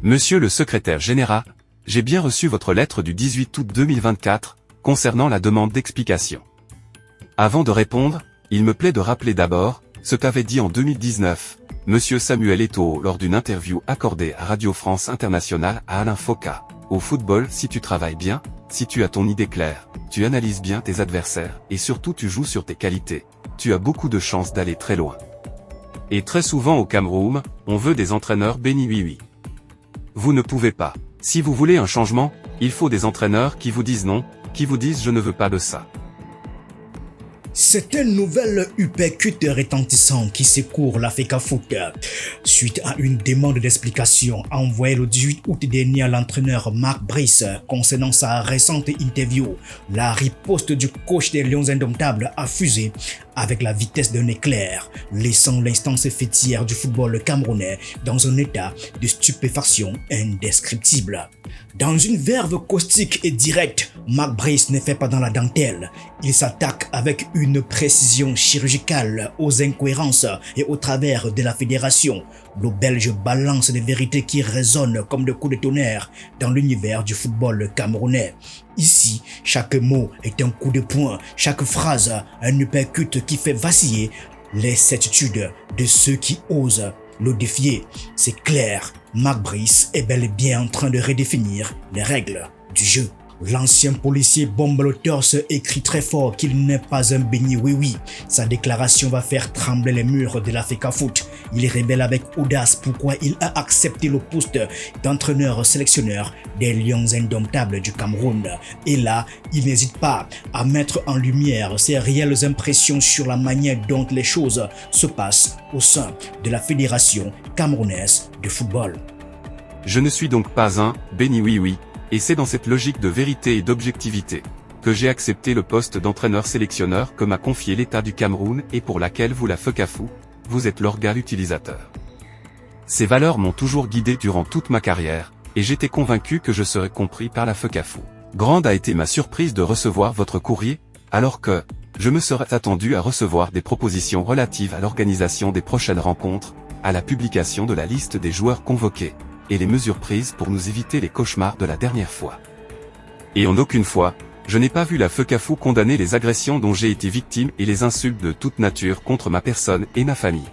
Monsieur le secrétaire général, j'ai bien reçu votre lettre du 18 août 2024, concernant la demande d'explication. Avant de répondre, il me plaît de rappeler d'abord, ce qu'avait dit en 2019, Monsieur Samuel Eto'o lors d'une interview accordée à Radio France Internationale à Alain Foka. Au football, si tu travailles bien, si tu as ton idée claire, tu analyses bien tes adversaires, et surtout tu joues sur tes qualités, tu as beaucoup de chances d'aller très loin. Et très souvent au Cameroun, on veut des entraîneurs bénis oui. Vous ne pouvez pas. Si vous voulez un changement, il faut des entraîneurs qui vous disent non, qui vous disent je ne veux pas de ça. C'est une nouvelle uppercut retentissant qui secourt l'Africa Foot. Suite à une demande d'explication envoyée le 18 août dernier à l'entraîneur Mark Brice concernant sa récente interview, la riposte du coach des Lions Indomptables a fusé avec la vitesse d'un éclair, laissant l'instance fêtière du football camerounais dans un état de stupéfaction indescriptible. Dans une verve caustique et directe, Mark Brice ne fait pas dans la dentelle. Il s'attaque avec une précision chirurgicale aux incohérences et au travers de la fédération. Le Belge balance des vérités qui résonnent comme des coups de tonnerre dans l'univers du football camerounais. Ici, chaque mot est un coup de poing, chaque phrase un uppercut qui fait vaciller les certitudes de ceux qui osent le défier. C'est clair, Mark Brice est bel et bien en train de redéfinir les règles du jeu. L'ancien policier bombe le torse écrit très fort qu'il n'est pas un béni oui. Sa déclaration va faire trembler les murs de l'Africa Foot. Il révèle avec audace pourquoi il a accepté le poste d'entraîneur-sélectionneur des Lions Indomptables du Cameroun. Et là, il n'hésite pas à mettre en lumière ses réelles impressions sur la manière dont les choses se passent au sein de la Fédération camerounaise de football. Je ne suis donc pas un béni oui. Et c'est dans cette logique de vérité et d'objectivité que j'ai accepté le poste d'entraîneur-sélectionneur que m'a confié l'État du Cameroun et pour laquelle vous la FECAFOOT, vous êtes l'organe utilisateur. Ces valeurs m'ont toujours guidé durant toute ma carrière, et j'étais convaincu que je serais compris par la FECAFOOT. Grande a été ma surprise de recevoir votre courrier, alors que je me serais attendu à recevoir des propositions relatives à l'organisation des prochaines rencontres, à la publication de la liste des joueurs convoqués, et les mesures prises pour nous éviter les cauchemars de la dernière fois. Et en aucune fois, je n'ai pas vu la FECAFOOT condamner les agressions dont j'ai été victime et les insultes de toute nature contre ma personne et ma famille.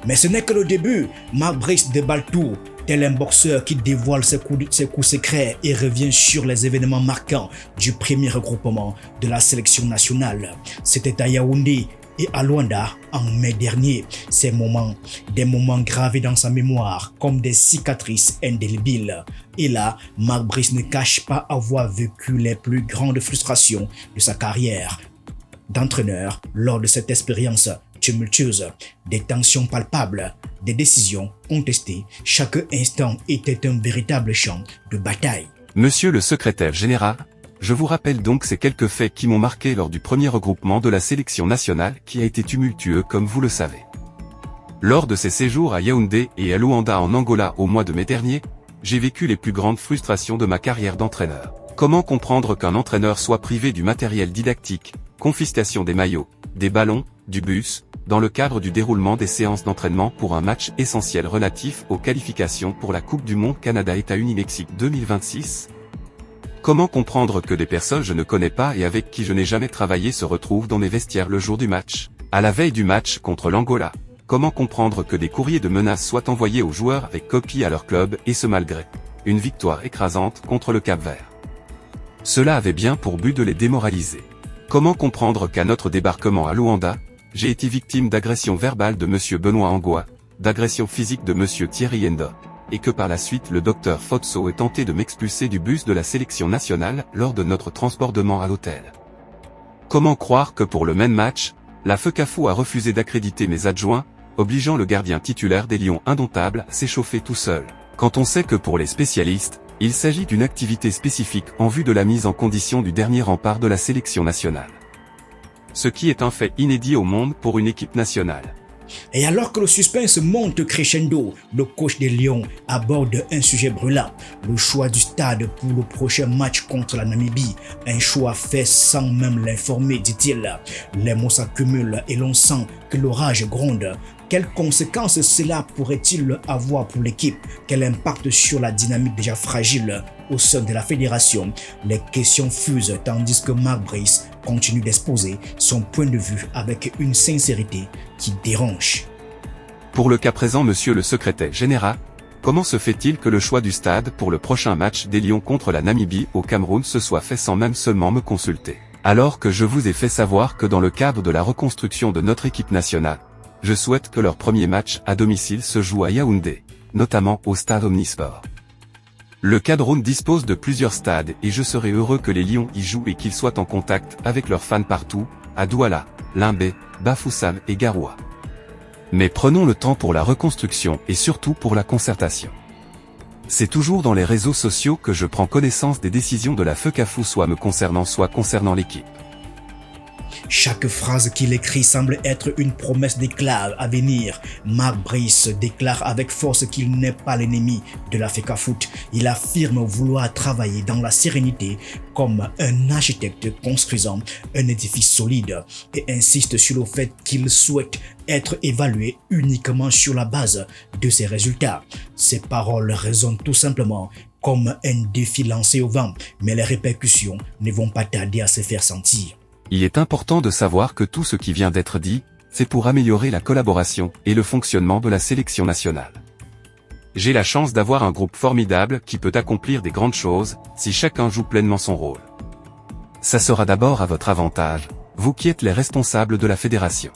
Mais ce n'est que le début. Mark Brice déballe tout, tel un boxeur qui dévoile ses coups secrets et revient sur les événements marquants du premier regroupement de la sélection nationale. C'était à Yaoundé et à Luanda en mai dernier. Ces moments, des moments gravés dans sa mémoire comme des cicatrices indélébiles. Et là, Mark Brice ne cache pas avoir vécu les plus grandes frustrations de sa carrière d'entraîneur lors de cette expérience tumultueuse. Des tensions palpables, des décisions contestées, chaque instant était un véritable champ de bataille. Monsieur le secrétaire général, je vous rappelle donc ces quelques faits qui m'ont marqué lors du premier regroupement de la sélection nationale qui a été tumultueux comme vous le savez. Lors de ces séjours à Yaoundé et à Luanda en Angola au mois de mai dernier, j'ai vécu les plus grandes frustrations de ma carrière d'entraîneur. Comment comprendre qu'un entraîneur soit privé du matériel didactique, confiscation des maillots, des ballons, du bus, dans le cadre du déroulement des séances d'entraînement pour un match essentiel relatif aux qualifications pour la Coupe du Monde Canada-États-Unis-Mexique 2026 ? Comment comprendre que des personnes que je ne connais pas et avec qui je n'ai jamais travaillé se retrouvent dans mes vestiaires le jour du match, à la veille du match contre l'Angola ? Comment comprendre que des courriers de menaces soient envoyés aux joueurs avec copie à leur club et ce malgré une victoire écrasante contre le Cap-Vert ? Cela avait bien pour but de les démoraliser. Comment comprendre qu'à notre débarquement à Luanda, j'ai été victime d'agressions verbales de M. Benoît Angoua, d'agressions physiques de M. Thierry Enda, et que par la suite le docteur Fotso ait tenté de m'expulser du bus de la sélection nationale lors de notre transportement à l'hôtel. Comment croire que pour le même match, la FECAFOOT a refusé d'accréditer mes adjoints, obligeant le gardien titulaire des Lions Indomptables à s'échauffer tout seul, quand on sait que pour les spécialistes, il s'agit d'une activité spécifique en vue de la mise en condition du dernier rempart de la sélection nationale. Ce qui est un fait inédit au monde pour une équipe nationale. Et alors que le suspense monte crescendo, le coach des Lions aborde un sujet brûlant, le choix du stade pour le prochain match contre la Namibie. Un choix fait sans même l'informer, dit-il. Les mots s'accumulent et l'on sent que l'orage gronde Quelles conséquences cela pourrait-il avoir pour l'équipe? Quel impact sur la dynamique déjà fragile au sein de la fédération? Les questions fusent tandis que Mark Brice continue d'exposer son point de vue avec une sincérité qui dérange. Pour le cas présent, monsieur le secrétaire général, comment se fait-il que le choix du stade pour le prochain match des Lions contre la Namibie au Cameroun se soit fait sans même seulement me consulter? Alors que je vous ai fait savoir que dans le cadre de la reconstruction de notre équipe nationale, je souhaite que leur premier match à domicile se joue à Yaoundé, notamment au stade Omnisport. Le Cameroun dispose de plusieurs stades et je serais heureux que les Lions y jouent et qu'ils soient en contact avec leurs fans partout, à Douala, Limbé, Bafoussam et Garoua. Mais prenons le temps pour la reconstruction et surtout pour la concertation. C'est toujours dans les réseaux sociaux que je prends connaissance des décisions de la FECAFOOT, soit me concernant soit concernant l'équipe. Chaque phrase qu'il écrit semble être une promesse d'éclat à venir. Mark Brice déclare avec force qu'il n'est pas l'ennemi de la FECAFOOT. Il affirme vouloir travailler dans la sérénité comme un architecte construisant un édifice solide et insiste sur le fait qu'il souhaite être évalué uniquement sur la base de ses résultats. Ces paroles résonnent tout simplement comme un défi lancé au vent, mais les répercussions ne vont pas tarder à se faire sentir. Il est important de savoir que tout ce qui vient d'être dit, c'est pour améliorer la collaboration et le fonctionnement de la sélection nationale. J'ai la chance d'avoir un groupe formidable qui peut accomplir des grandes choses, si chacun joue pleinement son rôle. Ça sera d'abord à votre avantage, vous qui êtes les responsables de la fédération.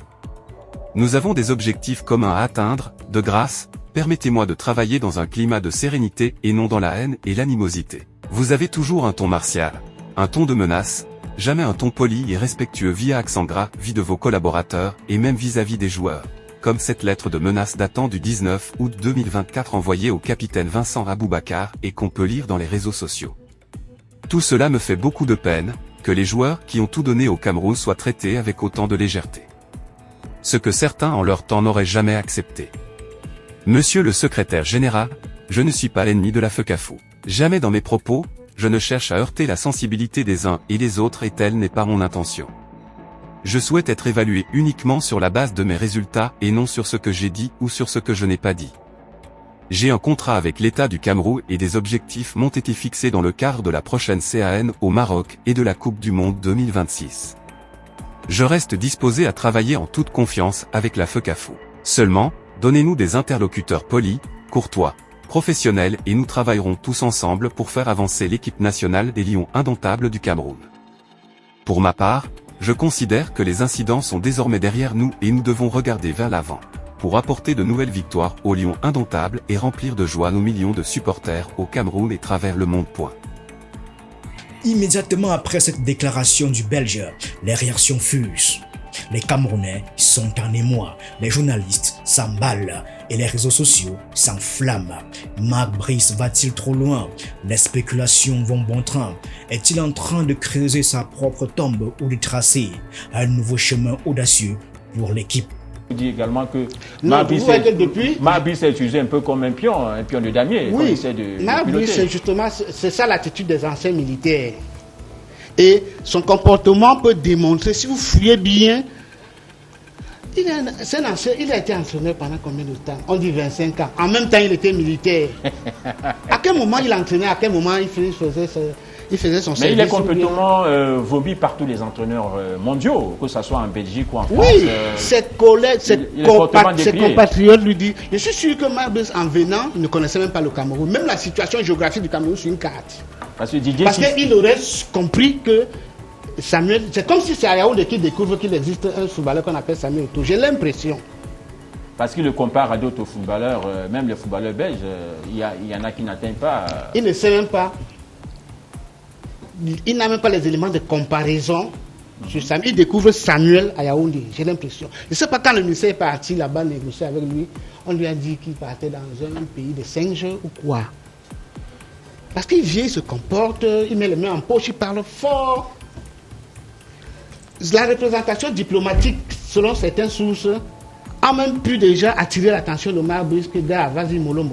Nous avons des objectifs communs à atteindre, de grâce, permettez-moi de travailler dans un climat de sérénité et non dans la haine et l'animosité. Vous avez toujours un ton martial, un ton de menace, jamais un ton poli et respectueux via accent gras vis de vos collaborateurs et même vis-à-vis des joueurs, comme cette lettre de menace datant du 19 août 2024 envoyée au capitaine Vincent Aboubakar et qu'on peut lire dans les réseaux sociaux. Tout cela me fait beaucoup de peine, que les joueurs qui ont tout donné au Cameroun soient traités avec autant de légèreté. Ce que certains en leur temps n'auraient jamais accepté. Monsieur le secrétaire général, je ne suis pas l'ennemi de la FECAFOOT. Jamais dans mes propos, je ne cherche à heurter la sensibilité des uns et des autres et telle n'est pas mon intention. Je souhaite être évalué uniquement sur la base de mes résultats et non sur ce que j'ai dit ou sur ce que je n'ai pas dit. J'ai un contrat avec l'État du Cameroun et des objectifs m'ont été fixés dans le cadre de la prochaine CAN au Maroc et de la Coupe du Monde 2026. Je reste disposé à travailler en toute confiance avec la FECAFOOT. Seulement, donnez-nous des interlocuteurs polis, courtois, professionnels et nous travaillerons tous ensemble pour faire avancer l'équipe nationale des Lions indomptables du Cameroun. Pour ma part, je considère que les incidents sont désormais derrière nous et nous devons regarder vers l'avant, pour apporter de nouvelles victoires aux Lions indomptables et remplir de joie nos millions de supporters au Cameroun et travers le monde. Immédiatement après cette déclaration du Belge, les réactions fusent. Les Camerounais sont en émoi, les journalistes s'emballent et les réseaux sociaux s'enflamment. Mark Brice va-t-il trop loin? Les spéculations vont bon train. Est-il en train de creuser sa propre tombe ou de tracer un nouveau chemin audacieux pour l'équipe? Je dis également que Mark Brice est utilisé un peu comme un pion de damier. Oui, Mark Brice, justement, c'est ça l'attitude des anciens militaires. Et son comportement peut démontrer, si vous fouillez bien, il a été entraîneur pendant combien de temps? On dit 25 ans. En même temps, il était militaire. À quel moment il entraînait? À quel moment il faisait son service? Mais il est complètement vomi par tous les entraîneurs mondiaux, que ce soit en Belgique ou en France. Oui, ses compatriotes lui disent, je suis sûr que Mark Brice, en venant, il ne connaissait même pas le Cameroun. Même la situation géographique du Cameroun sur une carte. Parce qu'il aurait compris que Samuel, c'est comme si c'est à Yaoundé qui découvre qu'il existe un footballeur qu'on appelle Samuel Eto'o. J'ai l'impression. Parce qu'il le compare à d'autres footballeurs, même les footballeurs belges, il y en a qui n'atteignent pas. Il ne sait même pas. Il n'a même pas les éléments de comparaison sur Samuel. Il découvre Samuel à Yaoundé, j'ai l'impression. Je ne sais pas quand le ministère est parti là-bas négocier avec lui, on lui a dit qu'il partait dans un pays de singes ou quoi. Parce qu'il vient, il se comporte, il met les mains en poche, il parle fort. La représentation diplomatique, selon certaines sources, a même pu déjà attirer l'attention de Mark Brice que gars, vas-y, mollo.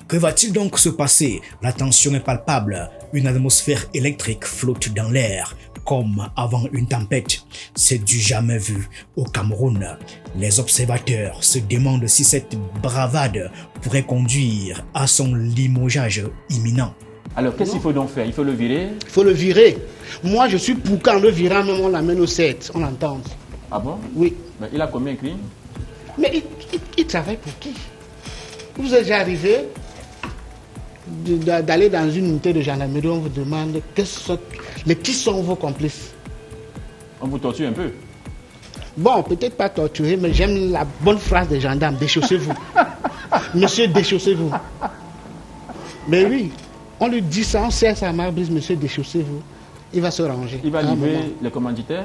Que va-t-il donc se passer? La tension est palpable. Une atmosphère électrique flotte dans l'air. comme avant une tempête. C'est du jamais vu au Cameroun. Les observateurs se demandent si cette bravade pourrait conduire à son limogeage imminent. Alors, qu'est-ce qu'il faut donc faire? Il faut le virer? Il faut le virer. Moi, je suis pour qu'en le virant, même on l'amène au 7, on l'entende. Ah bon? Oui. Mais il a combien de crimes? Mais il travaille pour qui? Vous êtes déjà arrivé d'aller dans une unité de gendarmerie, on vous demande qui sont vos complices? On vous torture un peu? Bon, peut-être pas torturer, mais j'aime la bonne phrase des gendarmes, déchaussez-vous. Monsieur, déchaussez-vous. Mais oui, on lui dit ça, on sert sa marbrise, monsieur, déchaussez-vous. Il va se ranger. Il va livrer les commanditaires?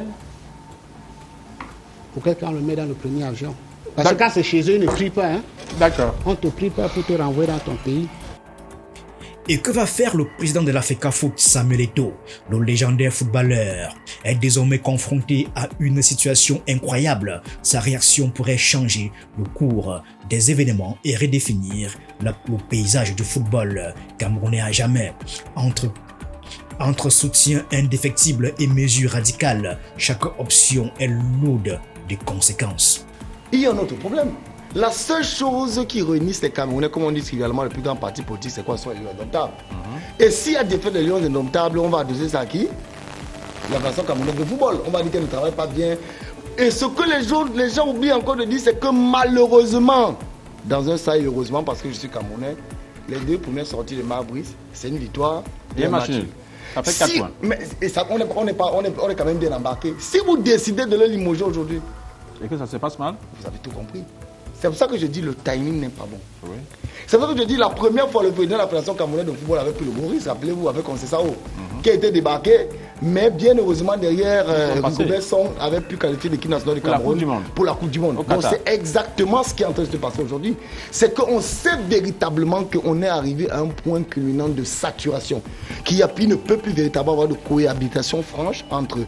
Pour quelqu'un, on le met dans le premier avion. Parce que quand c'est chez eux, ils ne prient pas. Hein? D'accord. On ne te prie pas pour te renvoyer dans ton pays. Et que va faire le président de l'Africa Foot, Samuel Eto'o? Le légendaire footballeur est désormais confronté à une situation incroyable. Sa réaction pourrait changer le cours des événements et redéfinir le paysage du football camerounais à jamais. Entre soutien indéfectible et mesures radicales, chaque option est lourde de conséquences. Il y a un autre problème. La seule chose qui réunit les Camerounais, comme on dit trivialement, le plus grand parti politique, c'est quoi? Ce sont les Lions Indomptables. Et s'il y a des faits de Lions Indomptables, on va adresser ça à qui? La façon camerounaise de football. On va dire qu'elle ne travaille pas bien. Et ce que les gens oublient encore de dire, c'est que malheureusement, dans un sens, heureusement, parce que je suis Camerounais, les deux premières sorties de Marc-Brice, c'est une victoire et un match nul. Ça fait 4 points. Mais on est quand même bien embarqué. Si vous décidez de le limoger aujourd'hui, et que ça se passe mal? vous avez tout compris. C'est pour ça que je dis le timing n'est pas bon. Oui. C'est pour ça que je dis la première fois le président de la Fédération camerounaise de football avait pris le Maurice, rappelez-vous, avec Concessao, qui a été débarqué, mais bien heureusement derrière Rigobert Song avait pu qualifier l'équipe nationale du Cameroun pour la Coupe du Monde. Donc c'est exactement ce qui est en train de se passer aujourd'hui. C'est qu'on sait véritablement qu'on est arrivé à un point culminant de saturation, qu'il ne peut plus véritablement avoir de cohabitation franche entre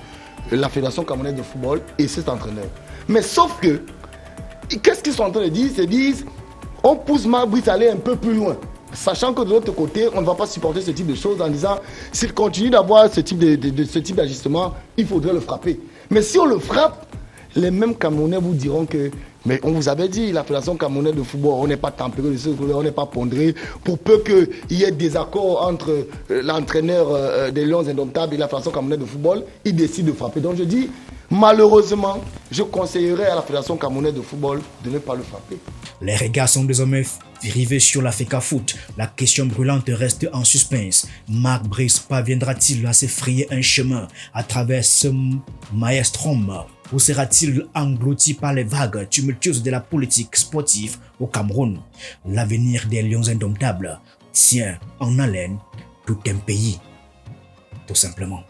la Fédération camerounaise de football et cet entraîneur. Mais sauf que, qu'est-ce qu'ils sont en train de dire? Ils se disent, on pousse Marc-Brice à aller un peu plus loin. Sachant que de l'autre côté, on ne va pas supporter ce type de choses en disant, s'il continue d'avoir ce type d'ajustement, il faudrait le frapper. Mais si on le frappe, les mêmes Camerounais vous diront que, mais on vous avait dit, la Fédération camerounaise de football, on n'est pas tempéré, on n'est pas pondéré. Pour peu qu'il y ait des accords entre l'entraîneur des Lions Indomptables et la Fédération camerounaise de football, ils décident de frapper. Donc je dis, malheureusement, je conseillerais à la Fédération camerounaise de football de ne pas le frapper. Les regards sont désormais rivés sur l'Africa Foot. La question brûlante reste en suspense. Marc-Brice parviendra-t-il à se frayer un chemin à travers ce maelstrom ou sera-t-il englouti par les vagues tumultueuses de la politique sportive au Cameroun? L'avenir des Lions Indomptables tient en haleine tout un pays, tout simplement.